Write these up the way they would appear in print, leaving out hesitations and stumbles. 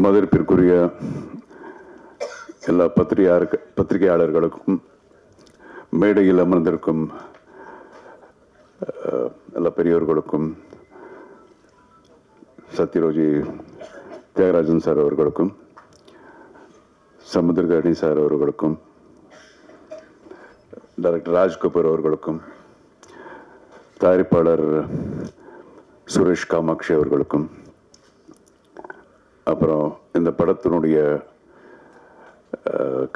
மதிப்பிற்குரிய எல்லா பத்திரிகையாளர்களுக்கும் மேடையில் அமர்ந்திருக்கும் எல்லா பெரியவர்களுக்கும் சத்யரோஜி தியாகராஜன் சார் அவர்களுக்கும் சமுத்திரகணி சார் அவர்களுக்கும் டைரக்டர் ராஜ்கபூர் அவர்களுக்கும் தயாரிப்பாளர் சுரேஷ் காமாட்சி அவர்களுக்கும் அப்புறம் இந்த படத்தினுடைய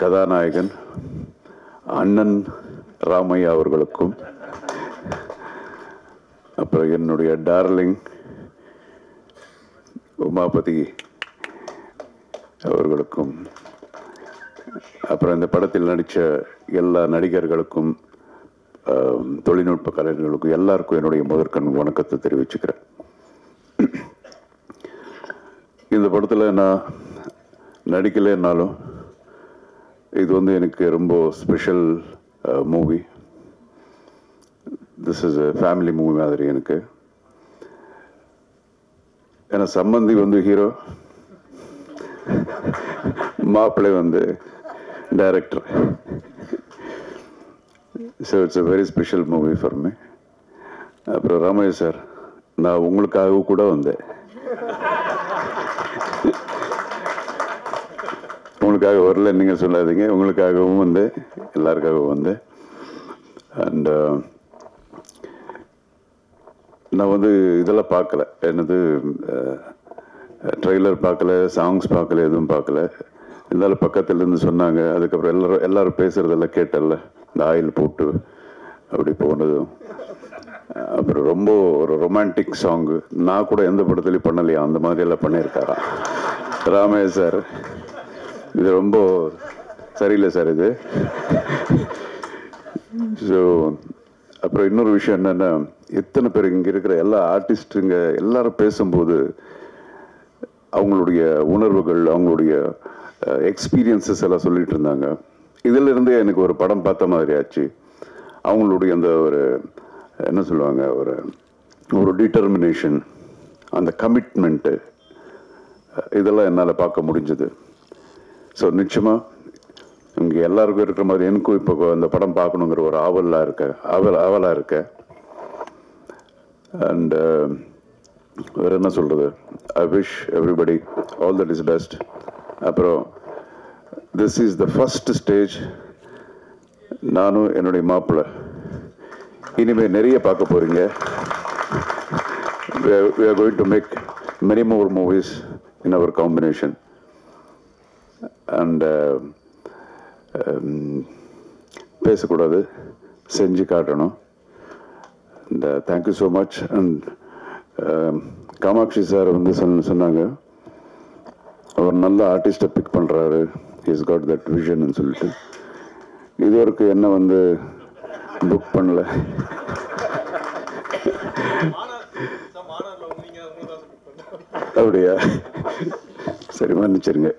கதாநாயகன் அண்ணன் ராமையா அவர்களுக்கும் அப்புறம் என்னுடைய டார்லிங் உமாபதி அவர்களுக்கும் அப்புறம் இந்த படத்தில் நடித்த எல்லா நடிகர்களுக்கும் தொழில்நுட்ப கலைஞர்களுக்கும் எல்லாருக்கும் என்னுடைய முதற்கண் வணக்கத்தை தெரிவிச்சுக்கிறேன். இந்த படத்தில் நான் நடிக்கலைன்னாலும் இது எனக்கு ரொம்ப special movie. This is a family movie மாதிரி எனக்கு. ஏன்னா சம்பந்தி ஹீரோ, மாப்பிள்ளை director. So it's a very special movie for me. அப்புறம் ராமையா சார், நான் உங்களுக்காக கூட வந்தேன், உங்களுக்காக வரல நீங்கள் சொல்லாதீங்க, உங்களுக்காகவும் எல்லாருக்காகவும் அண்ட் நான் இதெல்லாம் பார்க்கல, என்னது ட்ரெய்லர் பார்க்கல, சாங்ஸ் பார்க்கல, எதுவும் பார்க்கல. இருந்தாலும் பக்கத்துலேருந்து சொன்னாங்க. அதுக்கப்புறம் எல்லாரும் பேசுகிறதெல்லாம் கேட்டல, இந்த ஆயில் போட்டு அப்படி போனதும். அப்புறம் ரொம்ப ஒரு ரொமான்டிக் சாங்கு நான் கூட எந்த படத்துலையும் பண்ணலையா, அந்த மாதிரியெல்லாம் பண்ணியிருக்காரா ராமையா சார். இது ரொம்ப சரியில்லை சார் இது. ஸோ அப்புறம் இன்னொரு விஷயம் என்னென்னா, எத்தனை பேர் இங்கே இருக்கிற எல்லா ஆர்டிஸ்ட்டுங்க எல்லாரும் பேசும்போது அவங்களுடைய உணர்வுகள், அவங்களுடைய எக்ஸ்பீரியன்ஸஸ் எல்லாம் சொல்லிட்டு இருந்தாங்க. இதிலிருந்தே எனக்கு ஒரு படம் பார்த்த மாதிரி ஆச்சு. அவங்களுடைய அந்த ஒரு என்ன சொல்லுவாங்க, ஒரு டிட்டர்மினேஷன், அந்த கமிட்மெண்ட்டு, இதெல்லாம் என்னால் பார்க்க முடிஞ்சது. ஸோ நிச்சயமாக இங்கே எல்லாருக்கும் இருக்கிற மாதிரி எனக்கும் இப்போ அந்த படம் பார்க்கணுங்கிற ஒரு ஆவலாக இருக்க. அண்ட் வேறு என்ன சொல்கிறது, I wish everybody all that is best. அப்புறம் this is the first stage. நானும் என்னுடைய மாப்பிள்ளை இனிமேல் நிறைய பார்க்க போகிறீங்க. we are going to make many more movies in our combination. And பேசக்கூடாது, செஞ்சு காட்டணும். And thank you so much. And Kamakshi sir சொன்னாங்க, அவர் நல்ல ஆர்டிஸ்ட்டை பிக் பண்ணுறாரு, இஸ் காட் தட் விஷன்னு சொல்லிட்டு. இது வரைக்கும் என்ன புக் பண்ணல. அப்படியா, சரி மன்னிச்சிருங்க.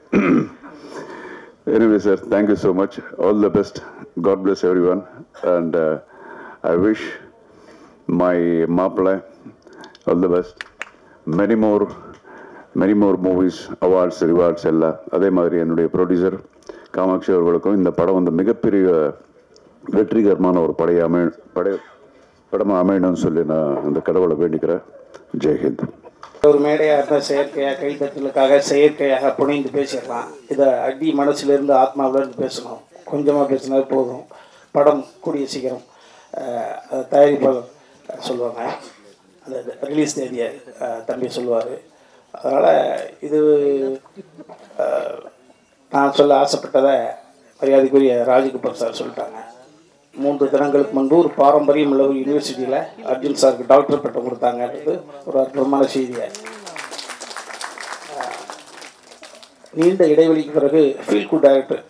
Anyway sir, thank you so much, all the best, God bless everyone. And I wish my Maapla all the best, many more movies, awards, rewards எல்லாம். அதே மாதிரி என்னுடைய ப்ரொடியூசர் காமாட்சி அவர்களுக்கும் இந்த படம் மிகப்பெரிய வெற்றிகரமான ஒரு படமாக அமையணும்னு சொல்லி நான் இந்த கடவுளை வேண்டிக்கிறேன். ஜெய்ஹிந்த். ஒரு மேடையாக இருந்தால் செயற்கையாக கைத்தட்டலுக்காக செயற்கையாக புனைந்து பேசிடலாம். இதை அடி மனசுலேருந்து ஆத்மாவிலேருந்து பேசணும். கொஞ்சமாக பேசினா போதும். படம் கூடிய சீக்கிரம் தயாரிப்பாளர் சொல்லுவாங்க, அந்த ரிலீஸ் தேதியை தம்பி சொல்லுவார். அதனால் இது நான் சொல்ல ஆசைப்பட்டதை மரியாதைக்குரிய ராஜ்கபூர் சார் சொல்லிட்டாங்க. 3 தினங்களுக்கு முன்பு ஒரு பாரம்பரியம் உள்ள ஒரு யூனிவர்சிட்டியில் அர்ஜுன் சாருக்கு டாக்டர் பட்டம் கொடுத்தாங்கன்றது ஒரு அற்புதமான செய்தியை. நீண்ட இடைவெளிக்கு பிறகு ஃபீல் குட் டைரக்டர்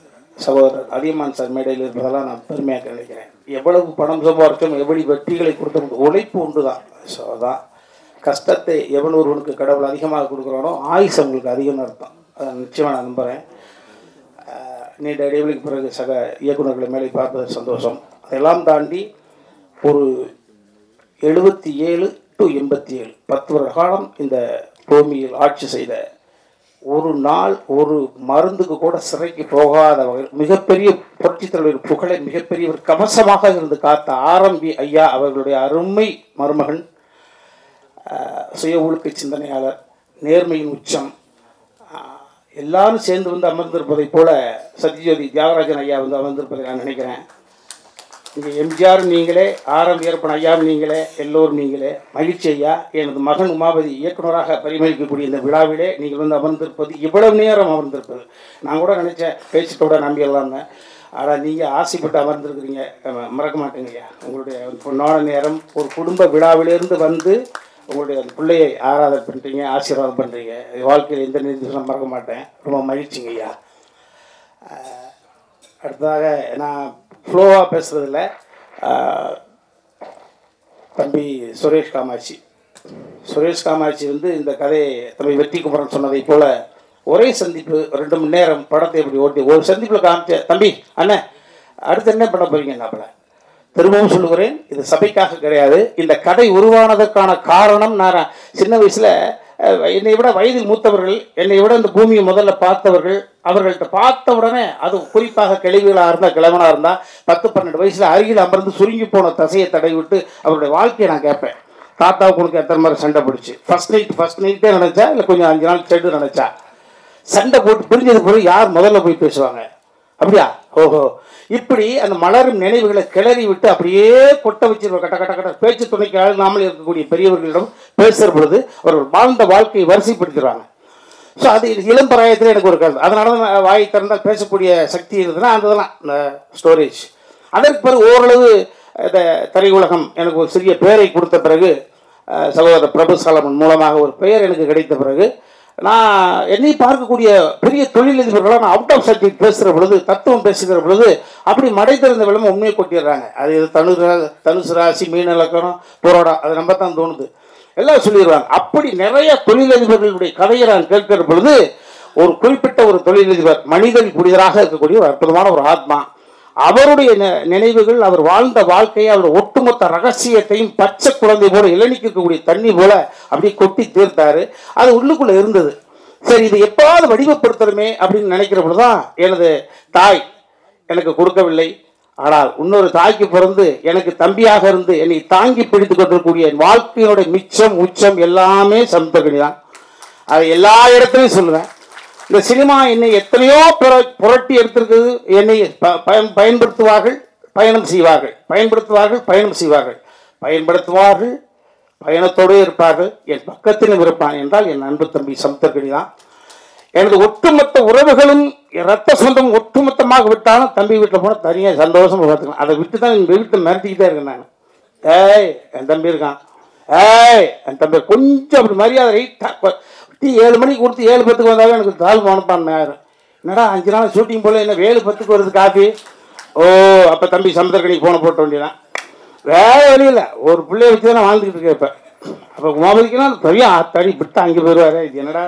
சகோதரர் அதியமான் சார் மேடையில் இருப்பதெல்லாம் நான் பெருமையாக நினைக்கிறேன். எவ்வளவு பணம் சம்பாதிச்சோம், எவ்வளவு வெற்றிகளை கொடுத்த உழைப்பு ஒன்று தான். ஸோ அதான் கஷ்டத்தை எவன் ஒருவனுக்கு கடவுள் அதிகமாக கொடுக்குறானோ ஆயுசு அவங்களுக்கு அதிகம்னு அர்த்தம். அதை நிச்சயமாக நான் நம்புகிறேன். நீண்ட இடைவெளிக்கு பிறகு சக இயக்குநர்களை மேலே பார்ப்பது சந்தோஷம். அதெல்லாம் தாண்டி ஒரு 77 to 87 10 வருட காலம் இந்த பூமியில் ஆட்சி செய்த ஒரு நாள் ஒரு மருந்துக்கு கூட சிறைக்கு போகாத வகையில் மிகப்பெரிய புரட்சித் தலைவர் புகழை மிகப்பெரிய ஒரு கவசமாக இருந்து காத்த ஆரம்பி ஐயா அவர்களுடைய அருமை மருமகன், சுய ஒழுக்க சிந்தனையாளர், நேர்மையின் உச்சம், எல்லாரும் சேர்ந்து வந்து அமர்ந்திருப்பதை போல சத்யஜோதி தியாகராஜன் ஐயா வந்து அமர்ந்திருப்பதை நான் நினைக்கிறேன். இங்கே எம்ஜிஆர் நீங்களே, ஆரம் வீரப்பன் ஐயாவும் நீங்களே, எல்லோரும் நீங்களே. மகிழ்ச்சி ஐயா. எனது மகன் உமாபதி இயக்குநராக பரிமளிக்கக்கூடிய இந்த விழாவிலே நீங்கள் வந்து அமர்ந்திருப்பது, இவ்வளவு நேரம் அமர்ந்திருப்பது, நான் கூட நினச்சேன் பேச்சுட்டோட நம்பிடலாம்னு. ஆனால் நீங்கள் ஆசைப்பட்டு அமர்ந்திருக்கிறீங்க, மறக்க மாட்டேங்க ஐயா. உங்களுடைய பொன்னான நேரம், ஒரு குடும்ப விழாவிலிருந்து வந்து உங்களுடைய அந்த பிள்ளையை ஆராதனை பண்ணுறீங்க, ஆசீர்வாதம் பண்ணுறீங்க. வாழ்க்கையில் எந்த நிதியும் மறக்க மாட்டேன். ரொம்ப மகிழ்ச்சிங்க ஐயா. அடுத்ததாக நான் ஃப்ளோவாக பேசுகிறதில்ல, தம்பி சுரேஷ் காமாட்சி வந்து இந்த கதையை தம்பி வெற்றி குமரன் சொன்னதை போல் ஒரே சந்திப்பு 2 மணி நேரம் படத்தை இப்படி ஓட்டி ஒரு சந்திப்பில் காமிச்ச தம்பி அண்ணன் அடுத்து என்ன பண்ண போறீங்க நாப்பில். திரும்பவும் சொல்லுகிறேன், இது சபைக்காக கிடையாது. இந்த கதை உருவானதற்கான காரணம், நான் சின்ன வயசில் என்னை விட வயதில் மூத்தவர்கள், என்னை விட இந்த பூமியை முதல்ல பார்த்தவர்கள், அவர்கள்ட்ட பார்த்த உடனே, அது குறிப்பாக கிழவிகளாக இருந்தால், கிழவனாக இருந்தால் 10-12 வயசில் அருகில் அமர்ந்து சுருங்கி போன தசையை தடை விட்டு அவருடைய வாழ்க்கையை நான் கேட்பேன். தாத்தாவுக்கு உனக்கு எத்தனை மாதிரி சண்டை பிடிச்சி, ஃபர்ஸ்ட் நைட்டே நினச்சா இல்லை கொஞ்சம் 5 நாள் செடு நினச்சா, சண்டை போட்டு பிரிஞ்சது போய் யார் முதல்ல போய் பேசுவாங்க, அப்படியா? ஓஹோ. இப்படி அந்த மலரும் நினைவுகளை கிளறி விட்டு அப்படியே கொட்ட வச்சிருவாங்க. கட்ட கட்ட கட்ட பேச்சு துணைக்கு ஆளாமல் இருக்கக்கூடிய பெரியவர்களிடம் பேசுகிற பொழுது அவர்கள் வாழ்ந்த வாழ்க்கையை வரிசைப்படுத்திடுவாங்க. ஸோ அது இளம் பிராயத்தில் எனக்கு ஒரு கருத்து. அதனால தான் வாய் திறந்தால் பேசக்கூடிய சக்தி இருந்ததுன்னா அந்த இதெல்லாம் இந்த ஸ்டோரேஜ். அதற்கு பிறகு ஓரளவு இந்த திரையுலகம் எனக்கு ஒரு சிறிய பெயரை கொடுத்த பிறகு, சகோதரர் பிரபு சாலமன் மூலமாக ஒரு பெயர் எனக்கு கிடைத்த பிறகு, நான் என்னை பார்க்கக்கூடிய பெரிய தொழிலதிபர்களாக நான் அவுட் ஆஃப் சப்ஜெக்ட் பேசுகிற பொழுது, தத்துவம் பேசுகிற பொழுது அப்படி மடை திறந்த விளம்ப உண்மையை கொட்டிடுறாங்க. அது தனுசு ராசி, மீன இலக்கணம், புரோடா, அது நம்ம தான் தோணுது, எல்லாம் சொல்லிடுவாங்க. அப்படி நிறைய தொழிலதிபர்களுடைய கதையை நான் கேட்கிற பொழுது, ஒரு குறிப்பிட்ட ஒரு தொழிலதிபர் மனிதன் புனிதராக இருக்கக்கூடிய ஒரு அற்புதமான ஒரு ஆத்மா, அவருடைய நினைவுகள், அவர் வாழ்ந்த வாழ்க்கையை, அவர் ஒட்டுமொத்த ரகசியத்தையும் பச்சை குழந்தை போல இளநிக்கக்கூடிய தண்ணி போல அப்படியே கொட்டி தீர்த்தாரு. அது உள்ளுக்குள்ள இருந்தது. சரி, இது எப்பாவது வடிவப்படுத்தணுமே அப்படின்னு நினைக்கிற பொழுதுதான் எனது தாய் எனக்கு கொடுக்கவில்லை. ஆனால் இன்னொரு தாய்க்கு பிறந்து எனக்கு தம்பியாக இருந்து என்னை தாங்கி பிடித்து கொண்டிருக்கக்கூடிய என் வாழ்க்கையினுடைய மிச்சம் உச்சம் எல்லாமே சமுத்திரக்கனி தான். அதை எல்லா இடத்துலையும் சொல்லுவேன். இந்த சினிமா என்னை எத்தனையோ புரட்டி எடுத்திருக்குது. என்னை பயன்படுத்துவார்கள், பயணம் செய்வார்கள், பயணத்தோடு இருப்பார்கள். என் பக்கத்திலும் இருப்பான் என்றால் என் அன்பு தம்பி சமுத்திரக்கனி தான். எனது ஒட்டுமொத்த உறவுகளும் ரத்த சொந்தம் ஒட்டுமொத்தமாக விட்டாலும் தம்பி வீட்டில் போனால் தனியாக சந்தோஷமாக பார்த்துக்கலாம். அதை விட்டு தான் என் வீட்டை மிரட்டிக்கிட்டே இருக்கேன் நான். ஏய் என் தம்பி இருக்கான், ஏய் என் தம்பி கொஞ்சம் அப்படி மரியாதை 7 மணிக்கு கொடுத்து 7:10 வந்தாவே எனக்கு தாழ்வு அனுப்பான். என்னடா 5 நாள் ஷூட்டிங் போல என்ன 7:10 வருது காஃபி? ஓ அப்போ தம்பி சமுத்திரக்கனிக்கு போன போட்ட வேண்டியதான். வேறு வழியில் ஒரு பிள்ளைய வச்சு தான் வாழ்ந்துக்கிட்டு இருக்கேன். இப்போ அப்போ உமாபதிக்கெல்லாம் பெரிய தடி விட்டு அங்கே போயிடுவார். இது என்னடா?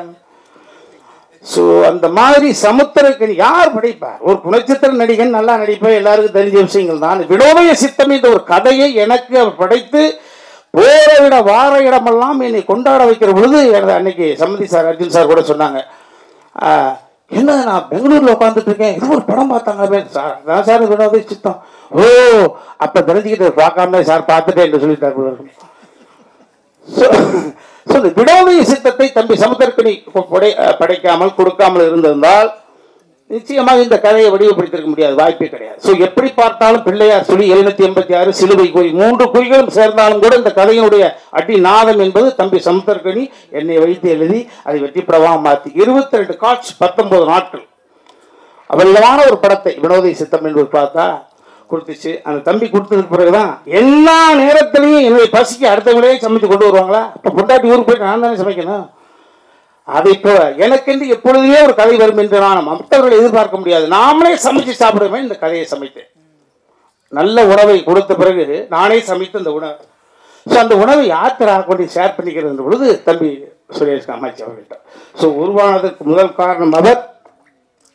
ஸோ அந்த மாதிரி சமுத்திரக்கனி யார் படைப்பார்? ஒரு குணச்சித்திர நடிகன் நல்லா நடிப்பார், எல்லாருக்கும் தெரிஞ்ச விஷயங்கள் தான். வினோதய சித்தம் என்ற ஒரு கதையை எனக்கு அவர் படைத்து போகிற இட வார இடமெல்லாம் என்னை கொண்டாட வைக்கிற பொழுது எனது அன்னைக்கு சம்மதி சார், அர்ஜுன் சார் கூட சொன்னாங்க, என்ன நான் பெங்களூரில் உட்காந்துட்டு இருக்கேன், இது ஒரு படம் பார்த்தாங்க சார். அதான் சார் வினோதய சித்தம். ஓ அப்போ தெரிஞ்சுக்கிட்டு பார்க்காம சார் பார்த்துட்டேன் என்று சொல்லிட்டார். ஸோ இந்த வினோதய சித்தத்தை தம்பி சமுத்திரக்கனி படைக்காமல் கொடுக்காமல் இருந்திருந்தால் நிச்சயமாக இந்த கதையை வடிவப்படுத்திருக்க முடியாது, வாய்ப்பே கிடையாது. ஸோ எப்படி பார்த்தாலும் பிள்ளையார் சொல்லி 786 சிலுவை குறி 3 குறிகளும் சேர்ந்தாலும் கூட இந்த கதையினுடைய அடிநாதம் என்பது தம்பி சமுத்திரக்கனி என்னை வைத்து எழுதி அதை வெற்றி படமாக மாற்றி 22 காட்ச் 19 நாட்கள் அவ்வளவான ஒரு படத்தை வினோதய சித்தம் என்பது பார்த்தா கொடுத்துச்சு. அந்த தம்பி கொடுத்ததுக்கு பிறகுதான் எல்லா நேரத்திலையும் என்னுடைய பசிக்கு அடுத்தவங்களே சமைச்சு கொண்டு வருவாங்களா? இப்போ பொண்டாட்டி ஊருக்கு போயிட்டு நான் தானே சமைக்கணும். அதை இப்போ எனக்கென்று எப்பொழுதுமே ஒரு கதை வரும் என்று நான் மற்றவர்கள் எதிர்பார்க்க முடியாது. நாமளே சமைச்சு சாப்பிடுவேன். இந்த கதையை சமைத்தேன். நல்ல உணவை கொடுத்த பிறகு நானே சமைத்து அந்த உணவு. ஸோ அந்த உணவை யாத்திராக கொண்டு ஷேர் பண்ணிக்கிறது பொழுது தம்பி சுரேஷ் காமாட்சி அவர்கிட்ட. ஸோ உருவானதுக்கு முதல் காரணம் அவர்,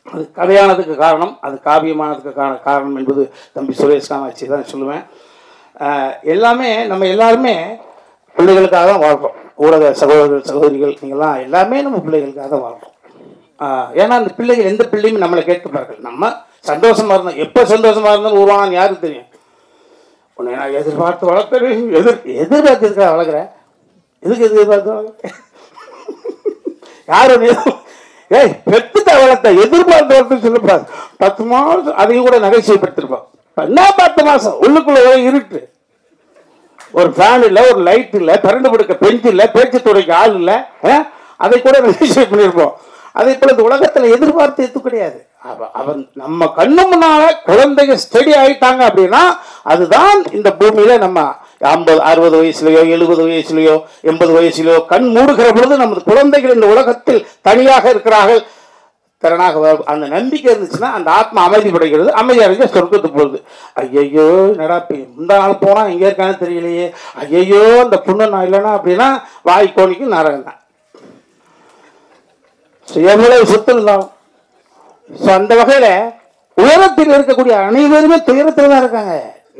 அது கதையானதுக்கு காரணம், அது காவியமானதுக்கு காரணம் என்பது தம்பி சுரேஷ் காமாட்சி தான் சொல்லுவேன். எல்லாமே நம்ம எல்லாருமே பிள்ளைகளுக்காக தான் வாழ்கிறோம். ஊடக சகோதரர்கள் சகோதரிகள் நீங்கள்லாம் எல்லாமே நம்ம பிள்ளைகளுக்காக தான் வாழ்கிறோம். ஏன்னா அந்த பிள்ளைகள் எந்த பிள்ளையும் நம்மளை கேட்கப்பார்கள். நம்ம சந்தோஷமாக இருந்தோம், எப்போ சந்தோஷமாக இருந்தாலும் உருவானான்னு யாருக்கு தெரியும்? உன்னை நான் எதிர்பார்த்து வளர்க்குறேன், எதிர்பார்த்துருக்கா வளர்க்குறேன், எதுக்கு எதிர்பார்த்து வளர்க்குறேன்? யாரும் ஏய் பெற்றுட்ட வளர்த்த எதிர்பார்த்து வளர்த்து சொல்லக்கூடாது. 10 மாதம் அதையும் கூட நகைச்சுவைப்படுத்திருப்போம். என்ன 10 மாதம் உள்ளுக்குள்ள இருட்டு, ஒரு ஃபேன் இல்லை, ஒரு லைட் இல்லை, கரண்ட் படுக்க பெஞ்ச் இல்லை, பேச்சு துறைக்கு ஆள் இல்லை, அதை கூட நகைச்சுவை பண்ணியிருப்போம். அதே போல இந்த உலகத்தில் எதிர்பார்த்து எது கிடையாது. அவன் நம்ம கண்ணு முன்னால குழந்தைங்க ஸ்டடி ஆயிட்டாங்க அப்படின்னா அதுதான் இந்த பூமியில நம்ம 50 60 வயசுலையோ 70 வயசுலையோ 80 வயசுலையோ கண் மூடுகிற பொழுது நமது குழந்தைகள் இந்த உலகத்தில் தனியாக இருக்கிறார்கள், திறனாக அந்த நம்பிக்கை இருந்துச்சுன்னா அந்த ஆத்மா அமைதி படைக்கிறது. அமைதி அடைஞ்ச சொர்க்கத்துக்கு போகுது. ஐயையோ நடா இந்த நாள் போனா எங்கே இருக்கான்னு தெரியலையே, ஐயையோ அந்த புண்ணு நான் இல்லைன்னா அப்படின்னா வாய் கோணிக்கு நரகம் தான். எவ்வளவு சொத்து இருந்தாலும் அந்த வகையில உயரத்தில் இருக்கக்கூடிய அனைவருமே துயரத்தில் தான் இருக்காங்க.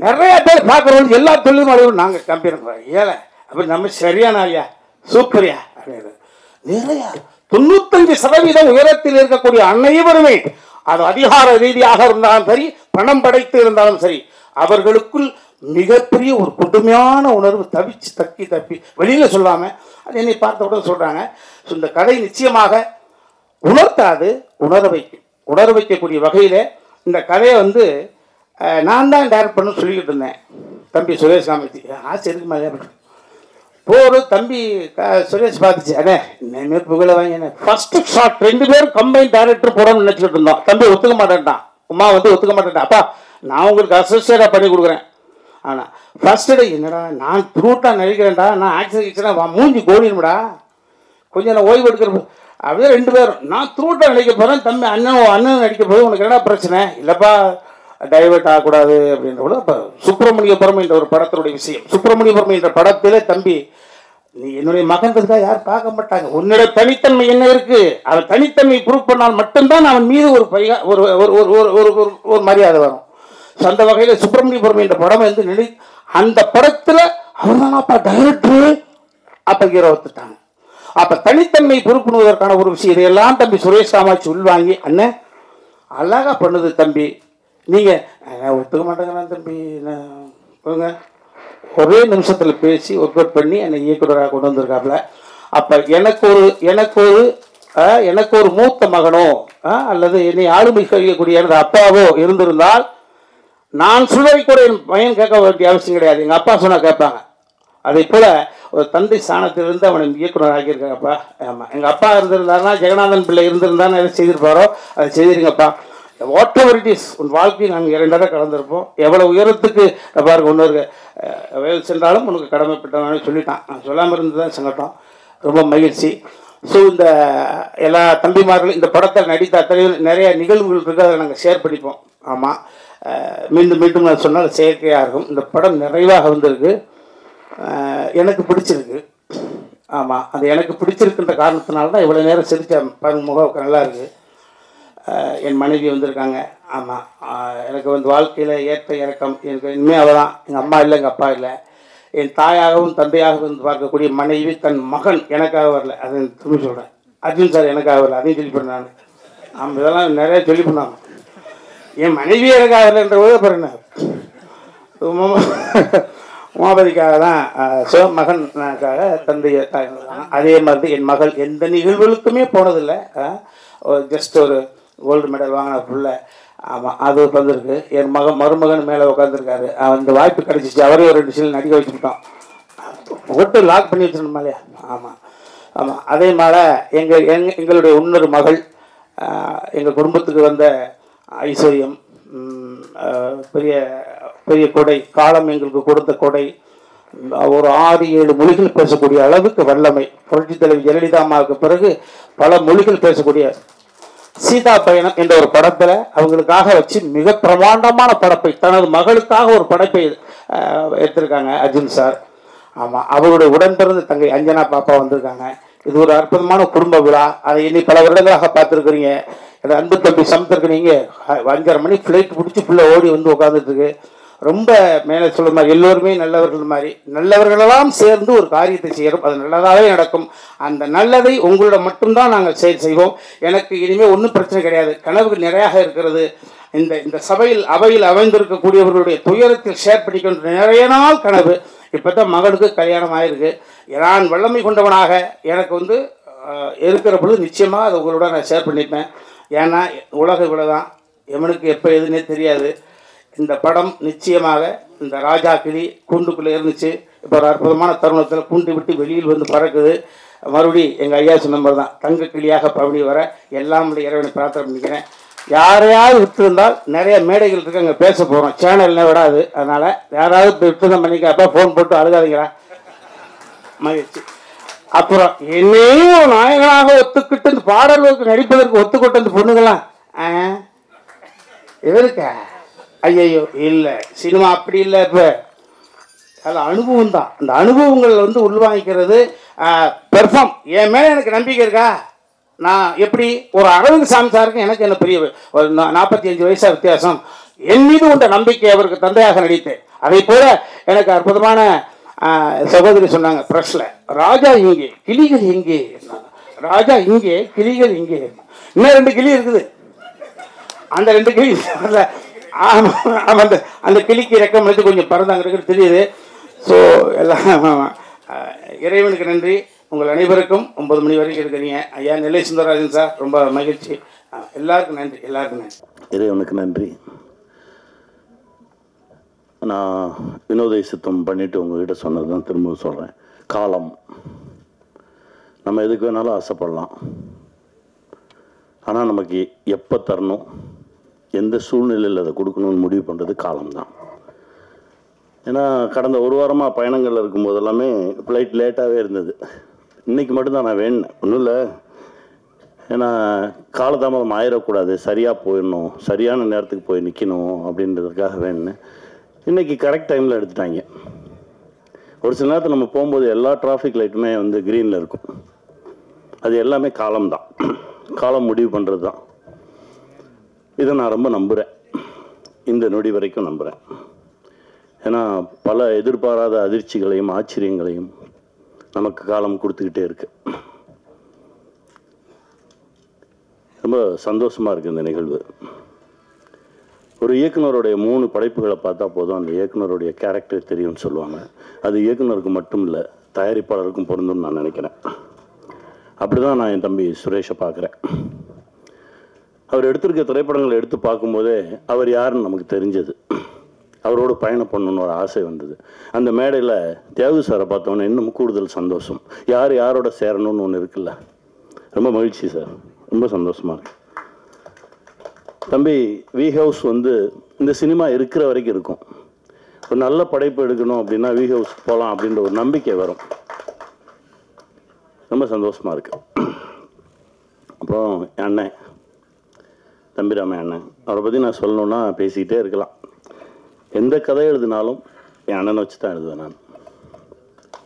நிறைய பேர் பார்க்குறவங்க எல்லா தொழிலும் அடைவோம் நாங்கள் கம்பெனி ஏழை அப்படி நம்ம சரியான ஐயா சூப்பரியா அப்படின்னு நிறைய 95% உயரத்தில் இருக்கக்கூடிய அனைவருமே அது அதிகார ரீதியாக இருந்தாலும் சரி, பணம் படைத்து இருந்தாலும் சரி, அவர்களுக்குள் மிகப்பெரிய ஒரு கொடுமையான உணர்வு தவிச்சு தப்பி வெளியில சொல்லாம அது என்னை பார்த்தவுடன் சொல்றாங்க. இந்த கதை நிச்சயமாக உணர்த்தாது, உணர வைக்கக்கூடிய வகையில இந்த கதையை நான் தான் டைரக்ட் பண்ண சொல்லிக்கிட்டு இருந்தேன். தம்பி சுரேஷ் காமத்தி ஆசை இருக்கு மாதிரி போர் தம்பி சுரேஷ் பார்த்துச்சு, அண்ணே இனிமேல் புகழ வாங்க ஃபர்ஸ்ட் ஷாட் 2 பேரும் கம்பைன் டைரக்டர் போடணும்னு நினச்சிக்கிட்டு இருந்தோம். தம்பி ஒத்துக்க மாட்டேன்ட்டான், உமா ஒத்துக்க மாட்டேன்ட்டான். அப்பா நான் உங்களுக்கு அசோசியேட்டாக பண்ணி கொடுக்குறேன். ஆனால் ஃபர்ஸ்ட் டே என்னடா நான் த்ரூட்டாக நினைக்கிறேன்டா, நான் ஆக்சிடென்ட் மூஞ்சி கோடினுடா, கொஞ்சம் நான் ஓய்வு எடுக்கிற அப்படியே 2 பேரும் நான் த்ரூட்டாக நடிக்க போகிறேன். தம்பி அண்ணன் நடிக்க போது உனக்கு என்ன பிரச்சனை இல்லைப்பா, டைவெர்ட் ஆகக்கூடாது அப்படின்ற கூட. அப்போ சுப்பிரமணியபுரம் என்ற ஒரு படத்தினுடைய விஷயம், சுப்பிரமணியபுரம் என்ற படத்தில் தம்பி நீ என்னுடைய மகன்றதுக்காக யாரும் பார்க்க மாட்டாங்க, உன்னுடைய தனித்தன்மை என்ன இருக்கு, அவன் தனித்தன்மை ப்ரூவ் பண்ணால் மட்டும்தான் அவன் மீது ஒரு மரியாதை வரும். ஸோ அந்த வகையில் சுப்பிரமணியபுரம் என்ற படம் அந்த படத்தில் அவர் தானப்பா டைரக்டரு, அப்போ ஹீரோ ஒத்துட்டாங்க. அப்போ தனித்தன்மை பொறுப்புணுவதற்கான ஒரு விஷயம் இதையெல்லாம் தம்பி சுரேஷ் காமாட்சி உள்வாங்கி அண்ணன் அழகா பண்ணுது தம்பி, நீங்கள் ஒத்துக்க மாட்டேங்கிறா தம்பி ஒரே நிமிஷத்தில் பேசி ஒர்க் அவுட் பண்ணி என்னை இயக்குநராக கொண்டு வந்திருக்காப்புல. அப்போ எனக்கு ஒரு மூத்த மகனோ அல்லது என்னை ஆளுமை செய்யக்கூடிய எனது அப்பாவோ இருந்திருந்தால் நான் சொல்வதை கூட என் பையன் கேட்க வேண்டிய அவசியம் கிடையாது, எங்கள் அப்பா சொன்னால் கேட்பாங்க. அதே போல் ஒரு தந்தை ஸ்தானத்திலிருந்து அவனை இயக்குனர் ஆக்கியிருக்காங்கப்பா. ஆமாம், எங்கள் அப்பா இருந்திருந்தாருன்னா ஜெகநாதன் பிள்ளை இருந்திருந்தான்னு எதை செய்திருப்பாரோ அதை செய்திருங்கப்பா. வாட் எவர் இட் இஸ், உன் வாழ்க்கையை நாங்கள் 2 தடவை கலந்துருப்போம். எவ்வளோ உயரத்துக்கு பாருங்க இன்னொரு வேல் சென்றாலும் உனக்கு கடமைப்பட்டவனு சொல்லிட்டான். நான் சொல்லாமல் இருந்தது தான் சங்கட்டம், ரொம்ப மகிழ்ச்சி. ஸோ இந்த எல்லா தம்பிமார்களும் இந்த படத்தில் நடித்த அத்தனையும் நிறைய நிகழ்வுகள் இருக்குது, அதை நாங்கள் ஷேர் பண்ணிப்போம். ஆமாம், மீண்டும் நான் சொன்னால் செயற்கையாக இருக்கும். இந்த படம் நிறைவாக வந்திருக்கு, எனக்கு பிடிச்சிருக்கு. ஆமாம், அது எனக்கு பிடிச்சிருக்குன்ற காரணத்தினால தான் இவ்வளோ நேரம் சிரித்த பாருங்க, முகம் நல்லா இருக்குது. என் மனைவி வந்திருக்காங்க. ஆமாம், எனக்கு வாழ்க்கையில் ஏற்ற இறக்கம் எனக்கு இனிமேல் அவள் தான். எங்கள் அம்மா இல்லை, எங்கள் அப்பா இல்லை. என் தாயாகவும் தந்தையாகவும் பார்க்கக்கூடிய மனைவி தன் மகன் எனக்காக வரல, அது திரும்பி சொல்கிறேன். அர்ஜுன் சார் எனக்காக வரல, அதையும் சொல்லி பண்ணேன் நான். ஆமாம், இதெல்லாம் நிறைய சொல்லி பண்ணாங்க. என் மனைவி எனக்காக வரலன்ற போது பாருங்க உமாபதிக்காக தான், சிவமகனுக்காக தந்தைய தாய். அதே மாதிரி என் மகள் எந்த நிகழ்வுகளுக்குமே போனதில்லை, ஜஸ்ட் ஒரு கோல்டு மெடல் வாங்கின புள்ள. ஆமாம், அது வந்திருக்கு. என் மருமகன் மேலே உட்காந்துருக்காரு, அந்த வாய்ப்பு கிடச்சிச்சு, அவரையும் 2 சீல் நடிக்க வச்சுக்கிட்டோம், ஓட்டு லாக் பண்ணி வச்சிருந்தோம் இல்லையா. ஆமாம், அதே மாதிரி எங்களுடைய இன்னொரு மகள் எங்கள் குடும்பத்துக்கு வந்த ஐஸ்வர்யம், பெரிய பெரிய கொடை, காலம் எங்களுக்கு கொடுத்த கொடை, ஒரு 6-7 மொழிகள் பேசக்கூடிய அளவுக்கு வல்லமை. புரட்சி தலைவி ஜெயலலிதா அம்மாவுக்கு பிறகு பல மொழிகள் பேசக்கூடிய சீதா பயணம் என்ற ஒரு படத்தில் அவங்களுக்காக வச்சு மிக பிரமாண்டமான படைப்பை, தனது மகளுக்காக ஒரு படைப்பை எடுத்திருக்காங்க அர்ஜுன் சார். ஆமாம், அவருடைய உடன்பிறந்த தங்கை அஞ்சனா பாப்பா வந்திருக்காங்க. இது ஒரு அற்புதமான குடும்ப விழா, அதை இனி பல வருடங்களாக பார்த்துருக்குறீங்க. அன்பு தம்பி சமத்திற்கு நீங்கள் 5:30 மணி ஃப்ளைட் பிடிச்சி ஃபுல்லாக ஓடி வந்து உட்காந்துட்டு இருக்கு. ரொம்ப மேலே சொல்ல மாதிரி எல்லோருமே நல்லவர்கள் மாதிரி நல்லவர்களெல்லாம் சேர்ந்து ஒரு காரியத்தை செய்கிறோம், அது நல்லதாகவே நடக்கும். அந்த நல்லதை உங்களோட மட்டும்தான் நாங்கள் செய்வோம். எனக்கு இனிமேல் ஒன்றும் பிரச்சனை கிடையாது. கனவுகள் நிறையாக இருக்கிறது. இந்த சபையில் அவையில் அமைந்திருக்கக்கூடியவர்களுடைய துயரத்தில் ஷேர் பண்ணிக்கொண்டு நிறைய நாள் கனவு. இப்போ தான் மகனுக்கு கல்யாணம் ஆகிருக்கு. நான் வல்லமை கொண்டவனாக எனக்கு இருக்கிற பொழுது நிச்சயமாக அதை உங்களோட நான் ஷேர் பண்ணிப்பேன். ஏன்னா உலக இவ்வளோதான், எவனுக்கு எப்போ எதுன்னே தெரியாது. இந்த படம் நிச்சயமாக இந்த ராஜா கிளி கூண்டுக்குள்ளே இருந்துச்சு, இப்போ ஒரு அற்புதமான தருணத்தில் கூண்டு விட்டு வெளியில் வந்து பறக்குது. மறுபடி எங்கள் ஐயா சொன்ன மாதிரி தான் தங்க கிளியாக பவனி வர எல்லாம் இறைவனை பிரார்த்தனை பண்ணிக்கிறேன். யாரையாவது விட்டுருந்தால் நிறைய மேடைகள் இருக்கு, அங்கே பேச போகிறோம், சேனல்ல விடாது. அதனால் யாராவது விட்டுருந்தா பண்ணிக்கப்பா ஃபோன் போட்டு அழுகாதீங்களா, மகிழ்ச்சி. அப்புறம் என்னையும் நாயகனாக ஒத்துக்கிட்டு இந்த பாடல்களுக்கு நடிப்பதற்கு ஒத்துக்கிட்டு அந்த பொண்ணுங்களாம் எதற்கா? ஐயோ இல்லை, சினிமா அப்படி இல்லை. இப்போ அதில் அனுபவம் தான். அந்த அனுபவங்கள் உள்வாங்கிக்கிறது பெர்ஃபார்ம். என் மேலே எனக்கு நம்பிக்கை இருக்கா? நான் எப்படி ஒரு அரவிந்த் சாமி சாருக்கு எனக்கு என்ன பெரிய ஒரு 45 வயசாக வித்தியாசம். என் மீது உண்ட நம்பிக்கை அவருக்கு தந்தையாக நடித்தேன். அதே போல எனக்கு அற்புதமான சகோதரி சொன்னாங்க ப்ரெஷ்ல, ராஜா இங்கே கிளிகள் இங்கே, ராஜா இங்கே கிளிகள் இங்கே. இன்னும் 2 கிளி இருக்குது. அந்த 2 கிளி அந்த கிளிக்கு ரெக்கம் எடுத்து கொஞ்சம் பறந்தாங்க தெரியுது. ஸோ எல்லாம் இறைவனுக்கு நன்றி. உங்கள் அனைவருக்கும் 9 மணி வரைக்கும் இருக்கிறீங்க. ஐயா நெல்லை சுந்தரராஜன் சார் ரொம்ப மகிழ்ச்சி. எல்லாருக்கும் நன்றி, எல்லாருக்கும் நன்றி. இறைவனுக்கு நன்றி. நான் வினோத சித்தம் பண்ணிவிட்டு உங்ககிட்ட சொன்னது தான் திரும்ப சொல்கிறேன். காலம் நம்ம எதுக்கு வேணாலும் ஆசைப்படலாம், ஆனால் நமக்கு எப்போ தரணும், எந்த சூழ்நிலையில் அதை கொடுக்கணும்னு முடிவு பண்ணுறது காலம்தான். ஏன்னா கடந்த ஒரு வாரமாக பயணங்களில் இருக்கும்போது எல்லாமே ஃப்ளைட் லேட்டாகவே இருந்தது. இன்றைக்கி மட்டும்தான் நான் வேணுனேன், ஒன்றும் இல்லை. ஏன்னா காலதாமதம் ஆயிடக்கூடாது, சரியாக போயிடணும், சரியான நேரத்துக்கு போய் நிற்கணும் அப்படின்றதுக்காக வேணுனேன். இன்றைக்கி கரெக்ட் டைமில் எடுத்துட்டாங்க. ஒரு சில நேரத்தில் நம்ம போகும்போது எல்லா டிராஃபிக் லைட்டுமே க்ரீனில் இருக்கும். அது எல்லாமே காலம்தான், காலம் முடிவு பண்ணுறது தான். இதை நான் ரொம்ப நம்புகிறேன், இந்த நொடி வரைக்கும் நம்புகிறேன். ஏன்னா பல எதிர்பாராத அதிர்ச்சிகளையும் ஆச்சரியங்களையும் நமக்கு காலம் கொடுத்துக்கிட்டே இருக்கு. ரொம்ப சந்தோஷமாக இருக்குது இந்த நிகழ்வு. ஒரு இயக்குனருடைய 3 படைப்புகளை பார்த்தா போதும் அந்த இயக்குனருடைய கேரக்டர் தெரியும்னு சொல்லுவாங்க. அது இயக்குனருக்கு மட்டும் இல்லை, தயாரிப்பாளருக்கும் பொருந்தும்னு நான் நினைக்கிறேன். அப்படி தான் நான் என் தம்பி சுரேஷை பார்க்குறேன். அவர் எடுத்திருக்க திரைப்படங்களை எடுத்து பார்க்கும்போதே அவர் யாருன்னு நமக்கு தெரிஞ்சது. அவரோடு பயணம் பண்ணணுன்னு ஒரு ஆசை வந்தது. அந்த மேடையில் தியாகு சாரை பார்த்தோன்னே இன்னும் கூடுதல் சந்தோஷம். யார் யாரோட சேரணும்னு ஒன்று இருக்குல்ல, ரொம்ப மகிழ்ச்சி சார், ரொம்ப சந்தோஷமாக இருக்கு. தம்பி வி ஹவுஸ் இந்த சினிமா இருக்கிற வரைக்கும் இருக்கும். ஒரு நல்ல படைப்பு எடுக்கணும் அப்படின்னா வி ஹவுஸ் போகலாம் அப்படின்ற ஒரு நம்பிக்கை வரும். ரொம்ப சந்தோஷமாக இருக்கு. அப்புறம் என் அண்ணன் தம்பிராமன் அண்ணன், அவரை பற்றி நான் சொல்லணுன்னா பேசிக்கிட்டே இருக்கலாம். எந்த கதை எழுதினாலும் என் அண்ணனை வச்சு தான் எழுதுவேன். நான்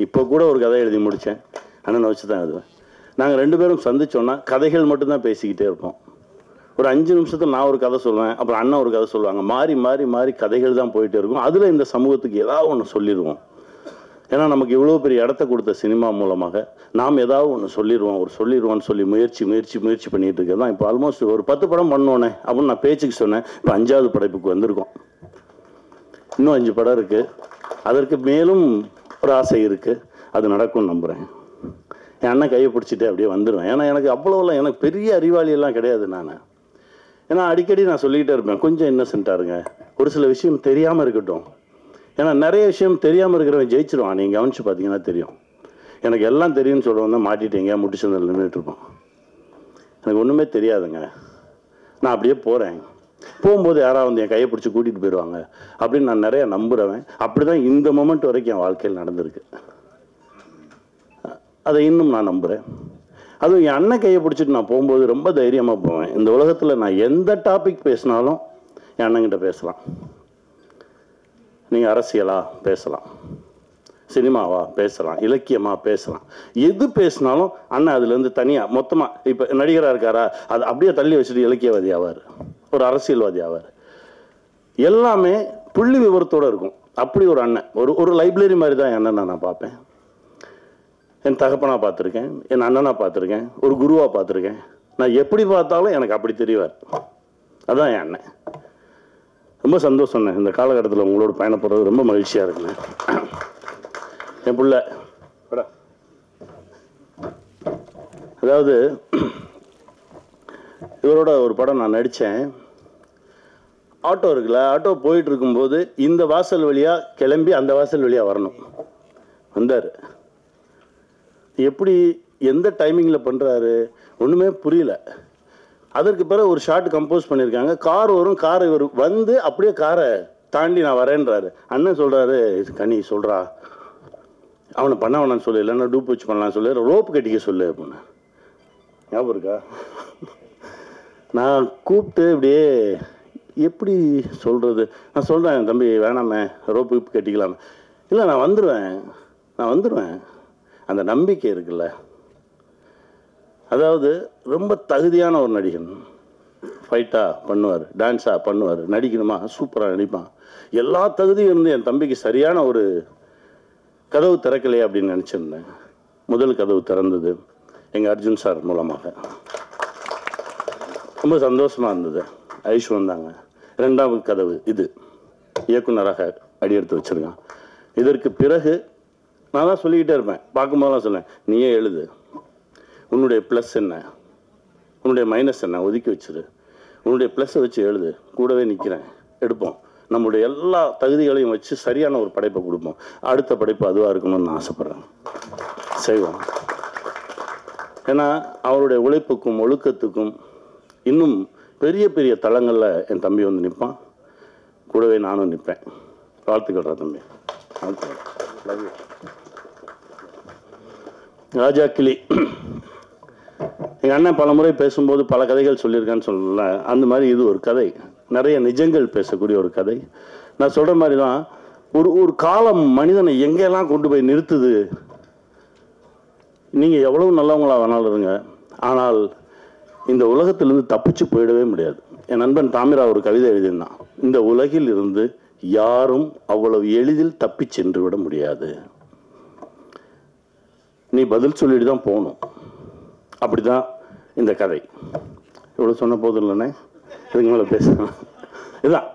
இப்போ கூட ஒரு கதை எழுதி முடித்தேன், அண்ணனை வச்சு தான் எழுதுவேன். நாங்கள் 2 பேரும் சந்தித்தோன்னா கதைகள் மட்டும்தான் பேசிக்கிட்டே இருப்போம். ஒரு 5 நிமிஷத்தில் நான் ஒரு கதை சொல்லுவேன், அப்புறம் அண்ணன் ஒரு கதை சொல்லுவாங்க. மாறி மாறி மாறி கதைகள் தான் போயிட்டே இருக்கும். அதில் இந்த சமூகத்துக்கு ஏதாவது ஒன்று சொல்லிடுவோம். ஏன்னா நமக்கு இவ்வளோ பெரிய இடத்த கொடுத்த சினிமா மூலமாக நாம் ஏதாவது ஒன்று சொல்லிடுவோம்னு சொல்லி முயற்சி பண்ணிகிட்டு இருக்கிறது தான். இப்போ ஆல்மோஸ்ட் ஒரு 10 படம் பண்ணோன்னே அப்படின்னு நான் பேச்சுக்கு சொன்னேன். இப்போ 5வது படைப்புக்கு வந்திருக்கோம். இன்னும் 5 படம் இருக்குது. அதற்கு மேலும் ஒரு ஆசை இருக்குது, அது நடக்கும்னு நம்புகிறேன். என் அண்ணன் கையை பிடிச்சிட்டு அப்படியே வந்துடுவேன். ஏன்னா எனக்கு அவ்வளோலாம் எனக்கு பெரிய அறிவாளியெல்லாம் கிடையாது நான். ஏன்னா அடிக்கடி நான் சொல்லிக்கிட்டே இருப்பேன், கொஞ்சம் இன்னசென்ட்டாக இருங்க, ஒரு சில விஷயம் தெரியாமல் இருக்கட்டும். ஏன்னா நிறைய விஷயம் தெரியாமல் இருக்கிறவன் ஜெயிச்சிருவான். நீங்கள் கவனித்து பார்த்தீங்கன்னா தெரியும். எனக்கு எல்லாம் தெரியும்னு சொல்லுவோம் தான் மாட்டிட்டேங்க முட்டிச்சந்தில் நின்றுட்டுருப்போம். எனக்கு ஒன்றுமே தெரியாதுங்க. நான் அப்படியே போகும்போது யாராவது என் கையை பிடிச்சி கூட்டிகிட்டு போயிடுவாங்க அப்படின்னு நான் நிறைய நம்புகிறவன். அப்படி தான் இந்த மொமெண்ட் வரைக்கும் என் வாழ்க்கையில் நடந்திருக்கு. அதை இன்னும் நான் நம்புகிறேன். அதுவும் என் அண்ணன் கையை பிடிச்சிட்டு நான் போகும்போது ரொம்ப தைரியமாக போவேன். இந்த உலகத்தில் நான் எந்த டாபிக் பேசினாலும் என் அண்ணங்கிட்ட பேசலாம். நீங்கள் அரசியலா பேசலாம், சினிமாவா பேசலாம், இலக்கியமாக பேசலாம், எது பேசினாலும் அண்ணன் அதுலேருந்து தனியாக மொத்தமாக இப்போ நடிகராக இருக்காரா அது அப்படியே தள்ளி வச்சுட்டு இலக்கியவாதி ஆவார், ஒரு அரசியல்வாதி ஆவார். எல்லாமே புள்ளி விவரத்தோடு இருக்கும். அப்படி ஒரு அண்ணன், ஒரு லைப்ரரி மாதிரி தான் என் அண்ணனை நான் பார்ப்பேன். என் தகப்பனாக பார்த்துருக்கேன், என் அண்ணனாக பார்த்துருக்கேன், ஒரு குருவாக பார்த்துருக்கேன். நான் எப்படி பார்த்தாலும் எனக்கு அப்படி தெரிவார். அதான் என் அண்ணன். ரொம்ப சந்தோஷம். இந்த காலகட்டத்தில் உங்களோட பயணப்படுறது ரொம்ப மகிழ்ச்சியாக இருக்குங்க. என் பிள்ளை அதாவது இவரோட ஒரு படம் நான் நடித்தேன். ஆட்டோ இருக்குல்ல, ஆட்டோ போயிட்டு இருக்கும்போது இந்த வாசல் வழியாக கிளம்பி அந்த வாசல் வழியாக வரணும். வந்தார். எப்படி எந்த டைமிங்கில் பண்ணுறாரு ஒன்றுமே புரியல. அதற்கு பிறகு ஒரு ஷார்ட் கம்போஸ் பண்ணியிருக்காங்க. கார் வரும், கார் இவர் வந்து அப்படியே காரை தாண்டி நான் வரேன்றாரு. அண்ணன் சொல்கிறாரு, கனி சொல்கிறா அவனை பண்ண வேணான்னு சொல்லு, இல்லைன்னா டூப் வச்சு பண்ணலான்னு சொல்லு, ரோப்பு கட்டிக்க சொல்லு அப்படின்னு. ஞாபகம் இருக்கா? நான் கூப்பிட்டு இப்படியே எப்படி சொல்கிறது, நான் சொல்கிறேன் தம்பி வேணாமே, ரோப்பு கட்டிக்கலாமே. இல்லை நான் வந்துடுவேன். அந்த நம்பிக்கை இருக்குல்ல, அதாவது ரொம்ப தகுதியான ஒரு நடிகன். ஃபைட்டாக பண்ணுவார், டான்ஸாக பண்ணுவார், நடிக்கணுமா சூப்பராக நடிப்பான். எல்லா தகுதியும் இருந்து என் தம்பிக்கு சரியான ஒரு கதவு திறக்கலையே அப்படின்னு நினச்சிருந்தேன். முதல் கதவு திறந்தது எங்கள் அர்ஜுன் சார் மூலமாக. ரொம்ப சந்தோஷமாக இருந்தது. ஐஷு வந்தாங்க. 2வது கதவு இது, இயக்குனராக அடியெடுத்து வச்சுருக்கான். இதற்கு பிறகு நான் தான் சொல்லிக்கிட்டே இருப்பேன், பார்க்கும்போதெல்லாம் சொல்லேன், நீயே எழுது, உன்னுடைய ப்ளஸ் என்ன, உன்னுடைய மைனஸ் என்ன ஒதுக்கி வச்சிரு, உன்னுடைய ப்ளஸ்ஸை வச்சு எழுது, கூடவே நிற்கிறேன், எடுப்போம், நம்முடைய எல்லா தகுதிகளையும் வச்சு சரியான ஒரு படைப்பை கொடுப்போம். அடுத்த படைப்பு அதுவாக இருக்கணும்னு நான் ஆசைப்பட்றேன். செய்வோம். ஏன்னா அவருடைய உழைப்புக்கும் ஒழுக்கத்துக்கும் இன்னும் பெரிய பெரிய தளங்களில் என் தம்பி வந்து நிற்பான். கூடவே நானும் நிற்பேன். வாழ்த்துக்கள்றா தம்பி. ராஜா கிளி எங்கள் அண்ணன் பல முறை பேசும்போது பல கதைகள் சொல்லியிருக்கான்னு சொல்லல, அந்த மாதிரி இது ஒரு கதை. நிறைய நிஜங்கள் பேசக்கூடிய ஒரு கதை. நான் சொல்கிற மாதிரி தான் ஒரு காலம் மனிதனை எங்கெல்லாம் கொண்டு போய் நிறுத்துது. நீங்கள் எவ்வளவு நல்லவங்களா வேணாலும் இருங்க, ஆனால் இந்த உலகத்திலிருந்து தப்பிச்சு போயிடவே முடியாது. என் நண்பன் தாமிரா ஒரு கவிதை எழுதியிருந்தான், இந்த உலகில் இருந்து யாரும் அவ்வளவு எளிதில் தப்பி சென்று விட முடியாது, நீ பதில் சொல்லிட்டு தான் போகணும். அப்படிதான் இந்த கதை. இவ்வளோ சொன்ன போதும் இல்லைண்ணே, இதுக்கு மேலே பேசணும். இதுதான்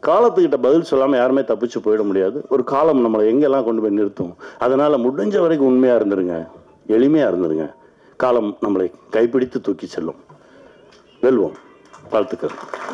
காலத்துக்கிட்ட பதில் சொல்லாமல் யாருமே தப்பிச்சு போயிட முடியாது. ஒரு காலம் நம்மளை எங்கெல்லாம் கொண்டு போய் நிறுத்தும். அதனால் முடிஞ்ச வரைக்கும் உண்மையாக இருந்துருங்க, எளிமையாக இருந்துருங்க. காலம் நம்மளை கைப்பிடித்து தூக்கி செல்லும். வெல்வோம். வாழ்த்துக்கள்.